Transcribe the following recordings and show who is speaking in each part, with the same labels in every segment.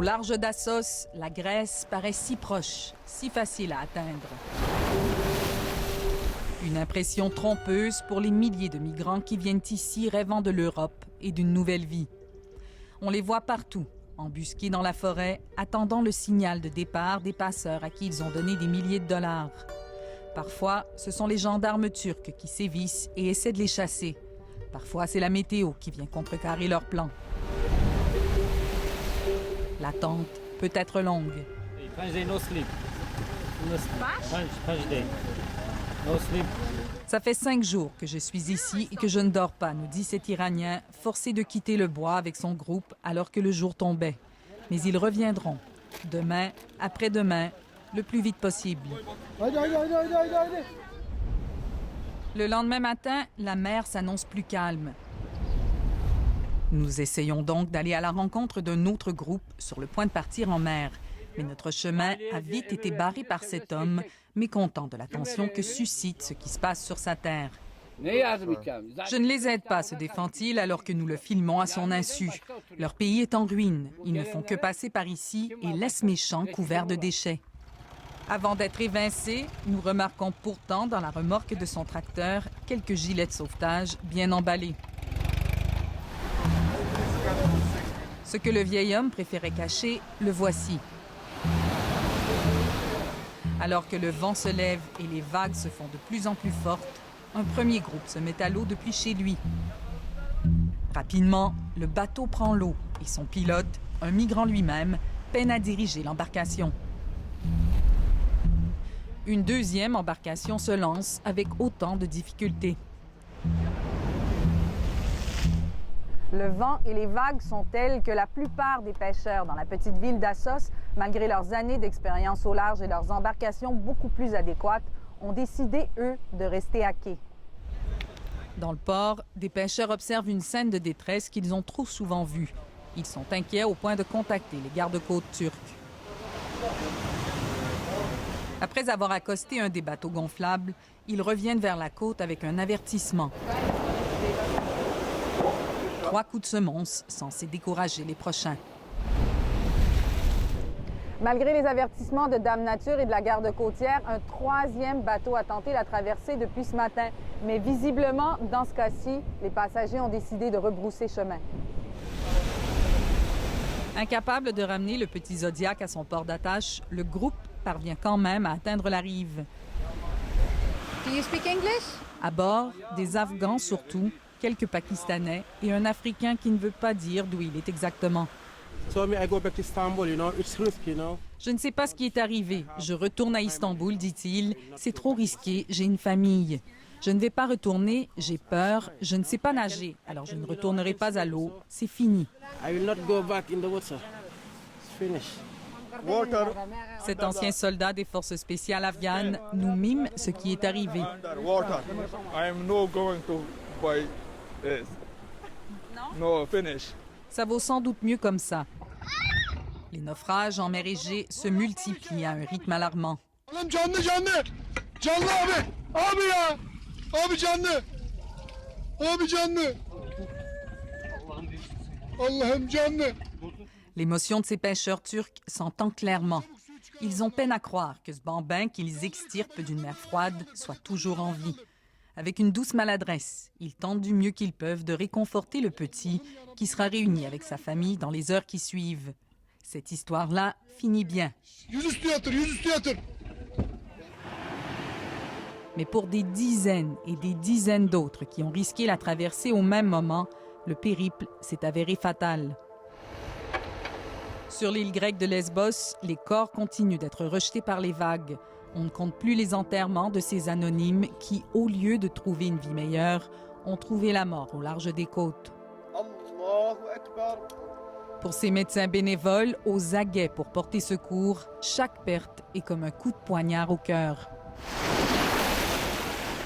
Speaker 1: Au large d'Assos, la Grèce paraît si proche, si facile à atteindre. Une impression trompeuse pour les milliers de migrants qui viennent ici rêvant de l'Europe et d'une nouvelle vie. On les voit partout, embusqués dans la forêt, attendant le signal de départ des passeurs à qui ils ont donné des milliers de dollars. Parfois, ce sont les gendarmes turcs qui sévissent et essaient de les chasser. Parfois, c'est la météo qui vient contrecarrer leurs plans. L'attente peut être longue. Ça fait 5 jours que je suis ici et que je ne dors pas, nous dit cet Iranien, forcé de quitter le bois avec son groupe alors que le jour tombait. Mais ils reviendront, demain, après-demain, le plus vite possible. Le lendemain matin, la mer s'annonce plus calme. Nous essayons donc d'aller à la rencontre d'un autre groupe sur le point de partir en mer. Mais notre chemin a vite été barré par cet homme, mécontent de l'attention que suscite ce qui se passe sur sa terre. Je ne les aide pas, se défend-il, alors que nous le filmons à son insu. Leur pays est en ruine. Ils ne font que passer par ici et laissent mes champs couverts de déchets. Avant d'être évincés, nous remarquons pourtant dans la remorque de son tracteur quelques gilets de sauvetage bien emballés. Ce que le vieil homme préférait cacher, le voici. Alors que le vent se lève et les vagues se font de plus en plus fortes, un premier groupe se met à l'eau depuis chez lui. Rapidement, le bateau prend l'eau et son pilote, un migrant lui-même, peine à diriger l'embarcation. Une deuxième embarcation se lance avec autant de difficultés.
Speaker 2: Le vent et les vagues sont tels que la plupart des pêcheurs dans la petite ville d'Assos, malgré leurs années d'expérience au large et leurs embarcations beaucoup plus adéquates, ont décidé, eux, de rester à quai.
Speaker 1: Dans le port, des pêcheurs observent une scène de détresse qu'ils ont trop souvent vue. Ils sont inquiets au point de contacter les gardes-côtes turcs. Après avoir accosté un des bateaux gonflables, ils reviennent vers la côte avec un avertissement. 3 coups de semonce censés décourager les prochains.
Speaker 2: Malgré les avertissements de Dame Nature et de la garde côtière, un 3e bateau a tenté la traversée depuis ce matin. Mais visiblement, dans ce cas-ci, les passagers ont décidé de rebrousser chemin.
Speaker 1: Incapable de ramener le petit Zodiac à son port d'attache, le groupe parvient quand même à atteindre la rive.
Speaker 2: Do you speak English?
Speaker 1: À bord, des Afghans surtout, quelques Pakistanais et un Africain qui ne veut pas dire d'où il est exactement. Je ne sais pas ce qui est arrivé. Je retourne à Istanbul, dit-il. C'est trop risqué, j'ai une famille. Je ne vais pas retourner, j'ai peur, je ne sais pas nager, alors je ne retournerai pas à l'eau, c'est fini. Cet ancien soldat des forces spéciales afghanes nous mime ce qui est arrivé. Ça vaut sans doute mieux comme ça. Les naufrages en mer Égée se multiplient à un rythme alarmant. L'émotion de ces pêcheurs turcs s'entend clairement. Ils ont peine à croire que ce bambin qu'ils extirpent d'une mer froide soit toujours en vie. Avec une douce maladresse, ils tentent du mieux qu'ils peuvent de réconforter le petit qui sera réuni avec sa famille dans les heures qui suivent. Cette histoire-là finit bien. Mais pour des dizaines et des dizaines d'autres qui ont risqué la traversée au même moment, le périple s'est avéré fatal. Sur l'île grecque de Lesbos, les corps continuent d'être rejetés par les vagues. On ne compte plus les enterrements de ces anonymes qui, au lieu de trouver une vie meilleure, ont trouvé la mort au large des côtes. Pour ces médecins bénévoles, aux aguets pour porter secours, chaque perte est comme un coup de poignard au cœur.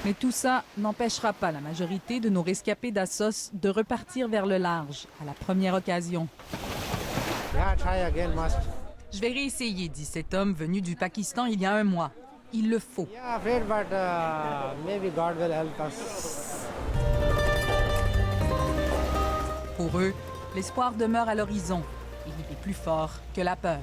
Speaker 1: Mais tout ça n'empêchera pas la majorité de nos rescapés d'Assos de repartir vers le large à la première occasion. Je vais réessayer, dit cet homme venu du Pakistan il y a un mois. Il le faut. Pour eux, l'espoir demeure à l'horizon. Il était plus fort que la peur.